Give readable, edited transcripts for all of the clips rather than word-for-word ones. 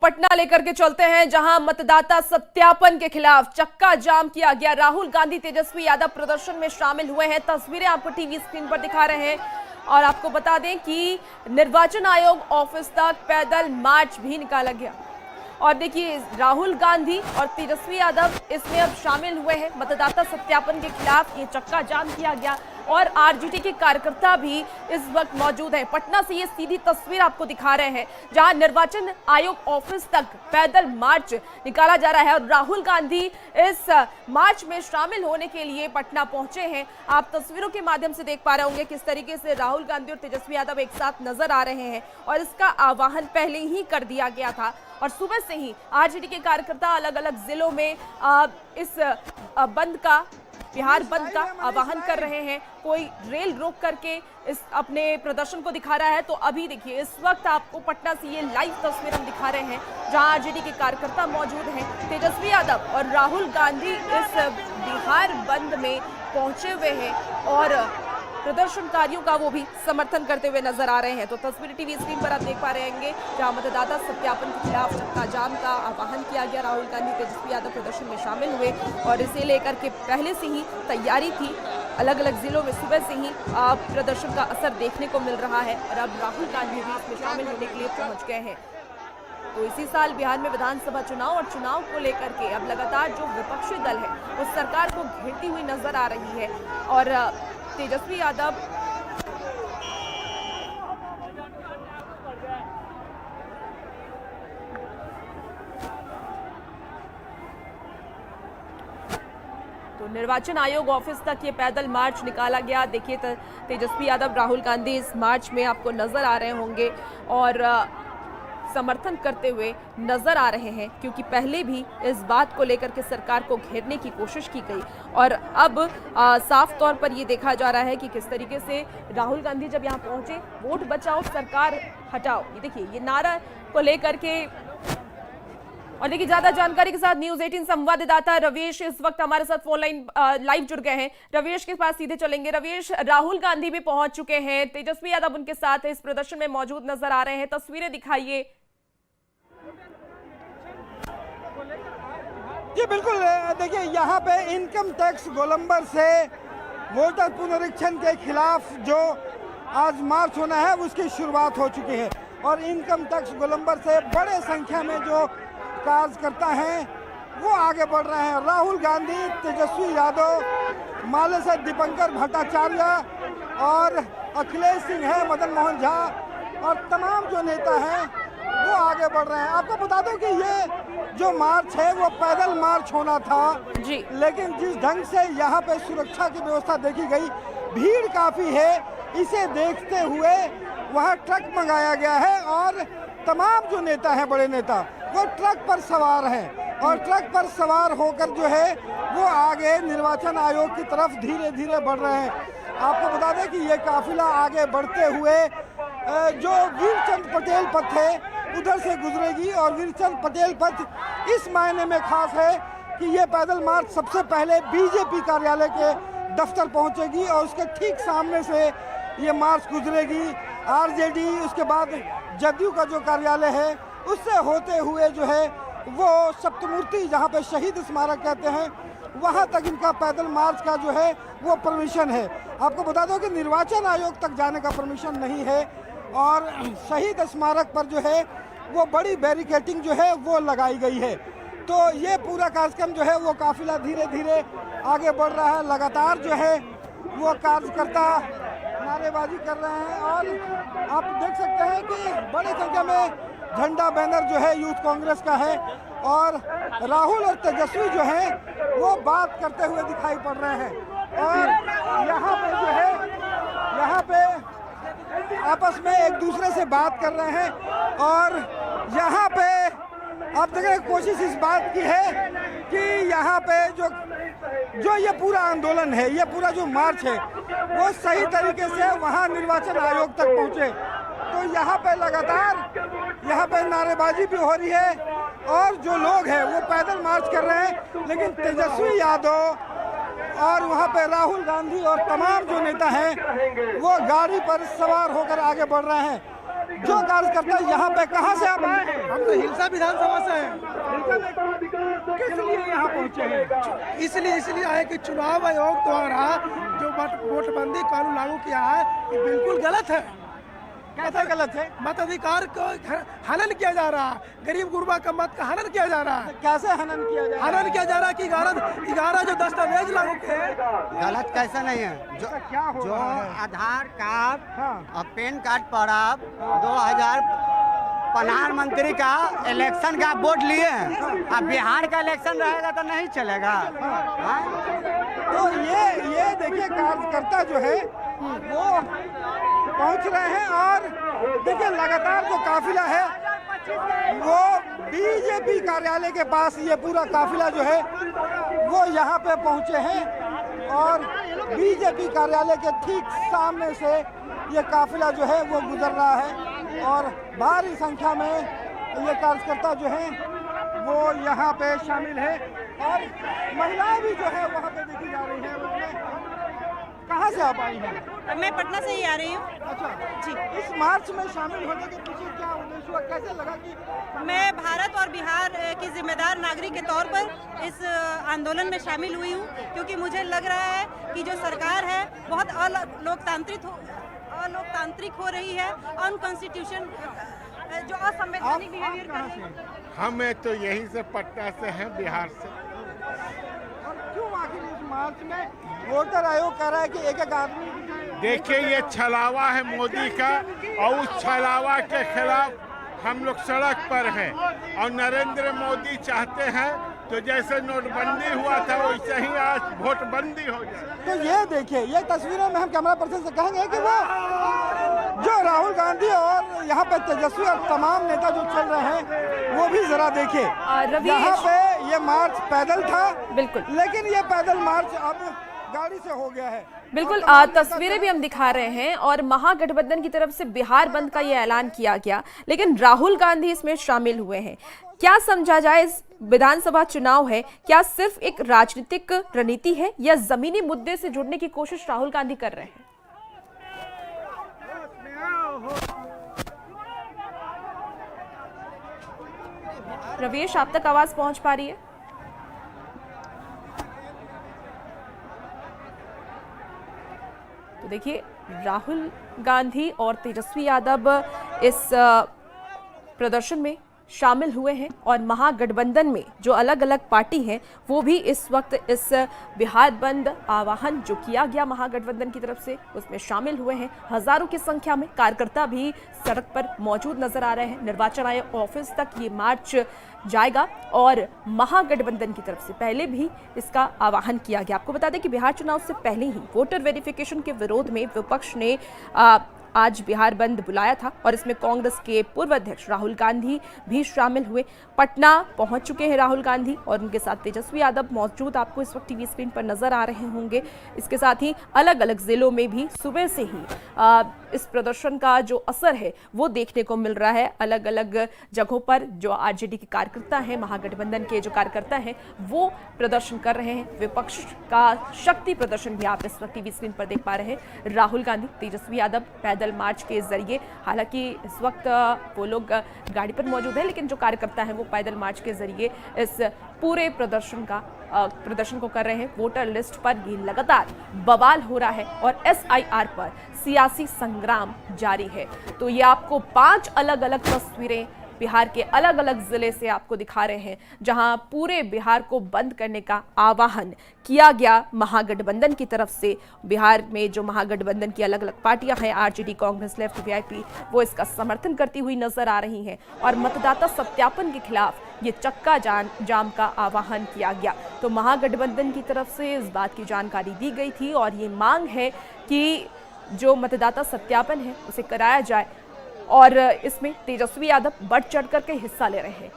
पटना लेकर के चलते हैं, जहां मतदाता सत्यापन के खिलाफ चक्का जाम किया गया। राहुल गांधी, तेजस्वी यादव प्रदर्शन में शामिल हुए हैं। तस्वीरें आपको टीवी स्क्रीन पर दिखा रहे हैं और आपको बता दें कि निर्वाचन आयोग ऑफिस तक पैदल मार्च भी निकाला गया। और देखिए, राहुल गांधी और तेजस्वी यादव इसमें अब शामिल हुए हैं। मतदाता सत्यापन के खिलाफ ये चक्का जाम किया गया और आरजेडी के कार्यकर्ता भी इस वक्त मौजूद हैं। पटना से ये सीधी तस्वीर आपको दिखा रहे हैं, जहां निर्वाचन आयोग ऑफिस तक पैदल मार्च निकाला जा रहा है और राहुल गांधी इस मार्च में शामिल होने के लिए पटना पहुंचे हैं। आप तस्वीरों के माध्यम से देख पा रहे होंगे किस तरीके से राहुल गांधी और तेजस्वी यादव एक साथ नजर आ रहे हैं और इसका आह्वान पहले ही कर दिया गया था और सुबह से ही आरजेडी के कार्यकर्ता अलग अलग जिलों में इस बंद का, बिहार बंद का आह्वान कर रहे हैं। कोई रेल रोक करके इस अपने प्रदर्शन को दिखा रहा है। तो अभी देखिए, इस वक्त आपको पटना से ये लाइव तस्वीर हम दिखा रहे हैं, जहां आरजेडी के कार्यकर्ता मौजूद हैं। तेजस्वी यादव और राहुल गांधी इस बिहार बंद में पहुंचे हुए हैं और प्रदर्शनकारियों का वो भी समर्थन करते हुए नजर आ रहे हैं। तो तस्वीर टीवी स्क्रीन पर आप देख पा रहे होंगे, जहां मतदाता सत्यापन के खिलाफ चक्का जाम का आह्वान किया गया। राहुल गांधी, तेजस्वी यादव प्रदर्शन में शामिल हुए और इसे लेकर के पहले से ही तैयारी थी। अलग अलग जिलों में सुबह से ही प्रदर्शन का असर देखने को मिल रहा है और अब राहुल गांधी भी इसमें शामिल होने के लिए पहुंच गए हैं। तो इसी साल बिहार में विधानसभा चुनाव और चुनाव को लेकर के अब लगातार जो विपक्षी दल है वो सरकार को घेरती हुई नजर आ रही है और तेजस्वी यादव तो निर्वाचन आयोग ऑफिस तक ये पैदल मार्च निकाला गया। देखिए, तेजस्वी यादव, राहुल गांधी इस मार्च में आपको नजर आ रहे होंगे और समर्थन करते हुए नजर आ रहे हैं, क्योंकि पहले भी इस बात को लेकर के सरकार को घेरने की कोशिश की गई और अब साफ तौर पर ये देखा जा रहा है कि किस तरीके से राहुल गांधी जब यहाँ पहुंचे, वोट बचाओ सरकार हटाओ, ये देखिए ये नारा को लेकर के। और देखिए, ज्यादा जानकारी के साथ न्यूज़ 18 संवाददाता रवेश इस वक्त हमारे साथ फोन लाइन लाइव जुड़ गए हैं। रवेश के पास सीधे चलेंगे। रवेश, राहुल गांधी भी पहुंच चुके हैं, तेजस्वी यादव उनके साथ इस प्रदर्शन में मौजूद नजर आ रहे हैं, तस्वीरें दिखाइए। जी बिल्कुल, देखिए यहाँ पे इनकम टैक्स गोलंबर से वोटर पुनरीक्षण के खिलाफ जो आज मार्च होना है उसकी शुरुआत हो चुकी है और इनकम टैक्स गोलंबर से बड़े संख्या में जो कार्यकर्ता हैं वो आगे बढ़ रहे हैं। राहुल गांधी, तेजस्वी यादव, माले से दीपंकर भट्टाचार्य और अखिलेश सिंह है, मदन मोहन झा और तमाम जो नेता हैं वो आगे बढ़ रहे हैं। आपको बता दो कि ये जो मार्च है वो पैदल मार्च होना था जी, लेकिन जिस ढंग से यहाँ पे सुरक्षा की व्यवस्था देखी गई, भीड़ काफी है, इसे देखते हुए वहाँ ट्रक मंगाया गया है और तमाम जो नेता हैं, बड़े नेता, वो ट्रक पर सवार हैं और ट्रक पर सवार होकर जो है वो आगे निर्वाचन आयोग की तरफ धीरे धीरे बढ़ रहे हैं। आपको बता दें कि ये काफिला आगे बढ़ते हुए जो वीरचंद पटेल पथ है उधर से गुजरेगी और वीरचंद पटेल पथ इस मायने में खास है कि ये पैदल मार्च सबसे पहले बीजेपी कार्यालय के दफ्तर पहुंचेगी और उसके ठीक सामने से ये मार्च गुजरेगी। आरजेडी, उसके बाद जदयू का जो कार्यालय है उससे होते हुए जो है वो सप्तमूर्ति, जहाँ पे शहीद स्मारक कहते हैं, वहाँ तक इनका पैदल मार्च का जो है वो परमिशन है। आपको बता दो कि निर्वाचन आयोग तक जाने का परमिशन नहीं है और शहीद स्मारक पर जो है वो बड़ी बैरिकेटिंग जो है वो लगाई गई है। तो ये पूरा कार्यक्रम जो है वो काफिला धीरे धीरे आगे बढ़ रहा है। लगातार जो है वो कार्यकर्ता नारेबाजी कर रहे हैं और आप देख सकते हैं कि बड़ी संख्या में झंडा बैनर जो है यूथ कांग्रेस का है और राहुल और तेजस्वी जो है वो बात करते हुए दिखाई पड़ रहे हैं और यहाँ पे जो है यहाँ पे आपस में एक दूसरे से बात कर रहे हैं और यहाँ पे आप देख रहे हैं कोशिश इस बात की है कि यहाँ पे जो ये पूरा आंदोलन है, ये पूरा जो मार्च है वो सही तरीके से वहाँ निर्वाचन आयोग तक पहुँचे। तो यहाँ पे लगातार यहाँ पे नारेबाजी भी हो रही है और जो लोग हैं वो पैदल मार्च कर रहे हैं, लेकिन तेजस्वी यादव और वहाँ पे राहुल गांधी और तमाम जो नेता हैं वो गाड़ी पर सवार होकर आगे बढ़ रहे हैं। जो कार्यकर्ता यहाँ पे कहाँ से आप आए हैं? हम तो हिलसा विधानसभा से हैं। किस लिए यहाँ पहुँचे हैं? इसलिए आए कि चुनाव आयोग द्वारा जो वोटबंदी कानून लागू किया है ये बिल्कुल गलत है। कैसा गलत है? मताधिकार को हनन किया जा रहा है, गरीब गुरबा का मत का हनन किया जा रहा है। कैसे हनन किया जा रहा है? हनन किया जा रहा है कि 11 जो दस्तावेज लागू किए हैं। गलत कैसा नहीं है जो क्या हो जो रहा है? आधार कार्ड हाँ। और पैन कार्ड पर आप 2000 प्रधानमंत्री का इलेक्शन का वोट लिए हैं। अब बिहार का इलेक्शन रहेगा तो नहीं चलेगा। हाँ? तो ये देखिए कार्यकर्ता जो है वो पहुंच रहे हैं और देखिए लगातार जो काफिला है वो बीजेपी कार्यालय के पास ये पूरा काफिला जो है वो यहाँ पे पहुंचे हैं और बीजेपी कार्यालय के ठीक सामने से ये काफिला जो है वो गुजर रहा है और भारी संख्या में ये कार्यकर्ता जो है वो यहाँ पे शामिल है और महिलाएं भी जो है वहाँ पे देखी जा रही हैं। कहाँ से आप आई हैं? मैं पटना से ही आ रही हूँ। अच्छा जी। इस मार्च में शामिल होने के पीछे क्या उद्देश्य हुआ? कैसे लगा कि मैं भारत और बिहार की जिम्मेदार नागरिक के तौर पर इस आंदोलन में शामिल हुई हूँ, क्योंकि मुझे लग रहा है कि जो सरकार है बहुत अलोकतांत्रिक हो रही है, अनकॉन्स्टिट्यूशन जो असंवैधानिक बिहेवियर कर रही है। हमें तो यहीं से पटना से हैं, बिहार से। और क्यों आखिर इस मार्च में वोटर आयोग कह रहा है कि एक आदमी देखिए ये छलावा है मोदी का और उस छलावा के खिलाफ हम लोग सड़क पर हैं और नरेंद्र मोदी चाहते हैं तो जैसे नोटबंदी हुआ था वैसे ही आज वोटबंदी हो जाए। तो ये देखिए ये तस्वीरों में हम कैमरा पर्सन से कहेंगे कि वो जो राहुल गांधी और यहाँ पे तेजस्वी और तमाम नेता जो चल रहे हैं वो भी जरा देखिए। रवीश। यहाँ पे ये मार्च पैदल था बिल्कुल। लेकिन ये पैदल मार्च अब गाड़ी से हो गया है। बिल्कुल तस्वीरें भी हम दिखा रहे हैं और महागठबंधन की तरफ से बिहार बंद का ये ऐलान किया गया, लेकिन राहुल गांधी इसमें शामिल हुए हैं। क्या समझा जाए इस विधानसभा चुनाव है, क्या सिर्फ एक राजनीतिक रणनीति है या जमीनी मुद्दे से जुड़ने की कोशिश राहुल गांधी कर रहे हैं? रवीश, आप तक आवाज पहुंच पा रही है? तो देखिए राहुल गांधी और तेजस्वी यादव इस प्रदर्शन में शामिल हुए हैं और महागठबंधन में जो अलग अलग पार्टी हैं वो भी इस वक्त इस बिहार बंद आह्वान जो किया गया महागठबंधन की तरफ से उसमें शामिल हुए हैं। हजारों की संख्या में कार्यकर्ता भी सड़क पर मौजूद नजर आ रहे हैं। निर्वाचन आयोग ऑफिस तक ये मार्च जाएगा और महागठबंधन की तरफ से पहले भी इसका आह्वान किया गया। आपको बता दें कि बिहार चुनाव से पहले ही वोटर वेरिफिकेशन के विरोध में विपक्ष ने आज बिहार बंद बुलाया था और इसमें कांग्रेस के पूर्व अध्यक्ष राहुल गांधी भी शामिल हुए। पटना पहुंच चुके हैं राहुल गांधी और उनके साथ तेजस्वी यादव मौजूद आपको इस वक्त टीवी स्क्रीन पर नजर आ रहे होंगे। इसके साथ ही अलग अलग जिलों में भी सुबह से ही इस प्रदर्शन का जो असर है वो देखने को मिल रहा है। अलग अलग जगहों पर जो आरजेडी के कार्यकर्ता हैं, महागठबंधन के जो कार्यकर्ता हैं वो प्रदर्शन कर रहे हैं। विपक्ष का शक्ति प्रदर्शन भी आप इस वक्त टीवी स्क्रीन पर देख पा रहे हैं। राहुल गांधी, तेजस्वी यादव पैदल मार्च के जरिए, हालांकि इस वक्त वो लोग गाड़ी पर मौजूद है लेकिन जो कार्यकर्ता हैं वो पैदल मार्च के जरिए इस पूरे प्रदर्शन को कर रहे हैं। वोटर लिस्ट पर ये लगातार बवाल हो रहा है और SIR पर सियासी संग्राम जारी है। तो ये आपको 5 अलग अलग तस्वीरें बिहार के अलग अलग जिले से आपको दिखा रहे हैं जहां पूरे बिहार को बंद करने का आह्वान किया गया महागठबंधन की तरफ से। बिहार में जो महागठबंधन की अलग अलग पार्टियां हैं, आरजेडी, कांग्रेस, लेफ्ट, वीआईपी, वो इसका समर्थन करती हुई नजर आ रही हैं और मतदाता सत्यापन के खिलाफ ये चक्का जाम का आह्वान किया गया। तो महागठबंधन की तरफ से इस बात की जानकारी दी गई थी और ये मांग है कि जो मतदाता सत्यापन है उसे कराया जाए और इसमें तेजस्वी यादव बढ़ चढ़ करके हिस्सा ले रहे हैं।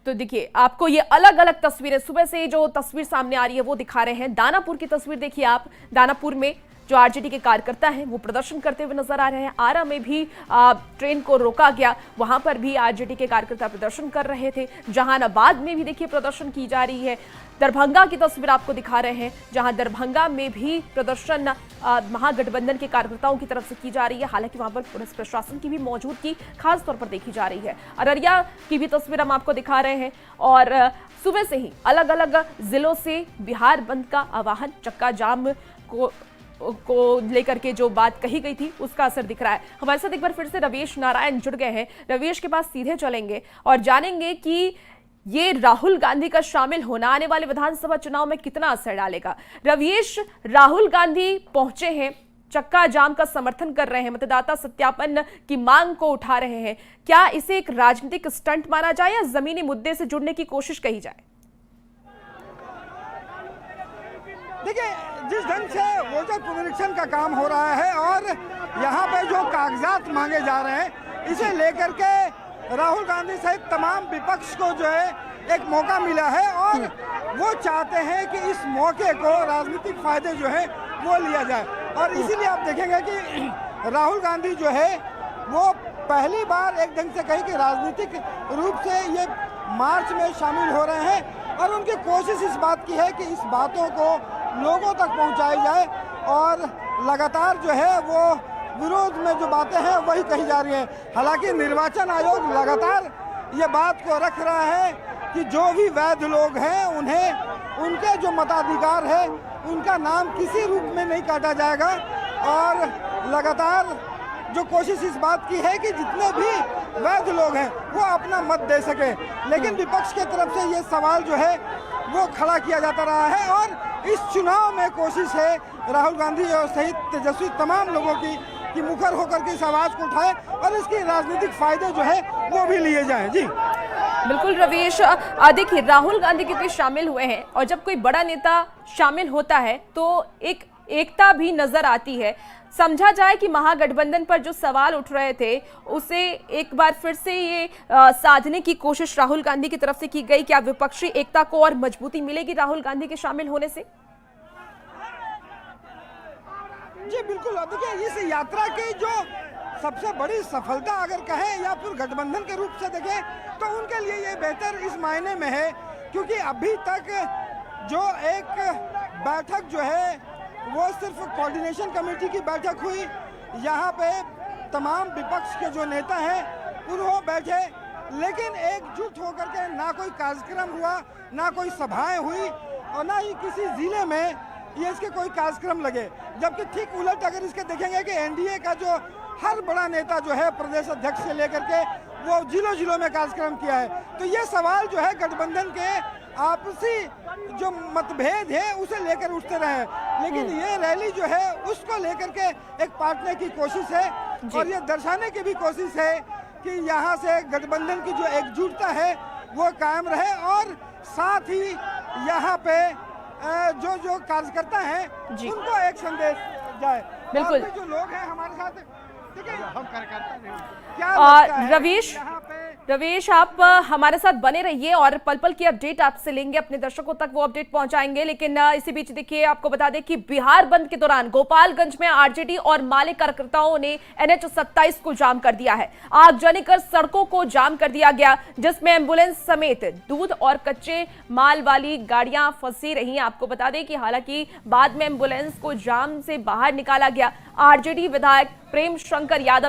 तो देखिए आपको ये अलग अलग तस्वीरें सुबह से जो तस्वीर सामने आ रही है वो दिखा रहे हैं। दानापुर की तस्वीर देखिए आप। दानापुर में जो आरजेडी के कार्यकर्ता हैं वो प्रदर्शन करते हुए नजर आ रहे हैं। आरा में भी ट्रेन को रोका गया, वहां पर भी आरजेडी के कार्यकर्ता प्रदर्शन कर रहे थे। जहानाबाद में भी देखिए प्रदर्शन की जा रही है। दरभंगा की तस्वीर आपको दिखा रहे हैं, जहां दरभंगा में भी प्रदर्शन महागठबंधन के कार्यकर्ताओं की तरफ से की जा रही है। हालांकि वहां पर पुलिस प्रशासन की भी मौजूदगी खास तौर पर देखी जा रही है। अररिया की भी तस्वीर हम आपको दिखा रहे हैं और सुबह से ही अलग अलग जिलों से बिहार बंद का आह्वान, चक्का जाम को लेकर के जो बात कही गई थी उसका असर दिख रहा है। हमारे साथ एक बार फिर से रवीश नारायण जुड़ गए हैं। रवीश के पास सीधे चलेंगे और जानेंगे कि ये राहुल गांधी का शामिल होना आने वाले विधानसभा चुनाव में कितना असर डालेगा। रवीश, राहुल गांधी पहुंचे हैं, चक्का जाम का समर्थन कर रहे हैं, मतदाता सत्यापन की मांग को उठा रहे हैं। क्या इसे एक राजनीतिक स्टंट माना जाए या जमीनी मुद्दे से जुड़ने की कोशिश कही जाए? देखिए, जिस ढंग से वोटर पुनरीक्षण का काम हो रहा है और यहाँ पे जो कागजात मांगे जा रहे हैं, इसे लेकर के राहुल गांधी सहित तमाम विपक्ष को जो है एक मौका मिला है और वो चाहते हैं कि इस मौके को राजनीतिक फायदे जो है वो लिया जाए। और इसीलिए आप देखेंगे कि राहुल गांधी जो है वो पहली बार एक ढंग से कही कि राजनीतिक रूप से ये मार्च में शामिल हो रहे हैं और उनकी कोशिश इस बात की है कि इस बातों को लोगों तक पहुंचाई जाए और लगातार जो है वो विरोध में जो बातें हैं वही कही जा रही हैं। हालांकि निर्वाचन आयोग लगातार ये बात को रख रहा है कि जो भी वैध लोग हैं उन्हें उनके जो मताधिकार है उनका नाम किसी रूप में नहीं काटा जाएगा और लगातार जो कोशिश इस बात की है कि जितने भी वैध लोग हैं वो अपना मत दे सके। लेकिन विपक्ष के तरफ से ये सवाल जो है वो खड़ा किया जाता रहा है और इस चुनाव में कोशिश है राहुल गांधी और सहित तेजस्वी तमाम लोगों की कि मुखर होकर के इस आवाज को उठाए और इसके राजनीतिक फायदे जो है वो भी लिए जाएं। जी बिल्कुल रवीश, देखिए राहुल गांधी क्योंकि शामिल हुए हैं और जब कोई बड़ा नेता शामिल होता है तो एक एकता भी नजर आती है। समझा जाए कि महागठबंधन पर जो सवाल उठ रहे थे उसे एक बार फिर से ये साधने की कोशिश राहुल गांधी की तरफ से की गई। क्या विपक्षी एकता को और मजबूती मिलेगी राहुल गांधी के शामिल होने से? जी बिल्कुल। देखिए, इस यात्रा की जो सबसे बड़ी सफलता अगर कहें या फिर गठबंधन के रूप से देखें तो उनके लिए ये बेहतर इस मायने में है क्योंकि अभी तक जो एक बैठक जो है वो सिर्फ कोऑर्डिनेशन कमेटी की बैठक हुई। यहाँ पे तमाम विपक्ष के जो नेता हैं उन्होंने बैठे, लेकिन एकजुट होकर के ना कोई कार्यक्रम हुआ, ना कोई सभाएं हुई और ना ही किसी जिले में ये इसके कोई कार्यक्रम लगे। जबकि ठीक उलट अगर इसके देखेंगे कि एनडीए का जो हर बड़ा नेता जो है प्रदेश अध्यक्ष से लेकर के वो जिलों जिलों में कार्यक्रम किया है। तो ये सवाल जो है गठबंधन के आपसी जो मतभेद है उसे लेकर उठते रहे, लेकिन ये रैली जो है उसको लेकर के एक बांटने की कोशिश है और ये दर्शाने की भी कोशिश है कि यहाँ से गठबंधन की जो एकजुटता है वो कायम रहे और साथ ही यहाँ पे जो जो कार्यकर्ता हैं उनको एक संदेश जाए। बिल्कुल। जो लोग हैं हमारे साथ, हम कार्यकर्ता रवीश आप हमारे साथ बने रहिए और पल पल की अपडेट आपसे लेंगे, अपने दर्शकों तक वो अपडेट पहुंचाएंगे। लेकिन इसी बीच देखिए आपको बता दें कि बिहार बंद के दौरान गोपालगंज में आरजेडी और माले कार्यकर्ताओं ने NH-27 को जाम कर दिया है। आगजनी कर सड़कों को जाम कर दिया गया, जिसमें एम्बुलेंस समेत दूध और कच्चे माल वाली गाड़ियां फंसी रही। आपको बता दें कि हालांकि बाद में एम्बुलेंस को जाम से बाहर निकाला गया। आरजेडी विधायक प्रेम शंकर यादव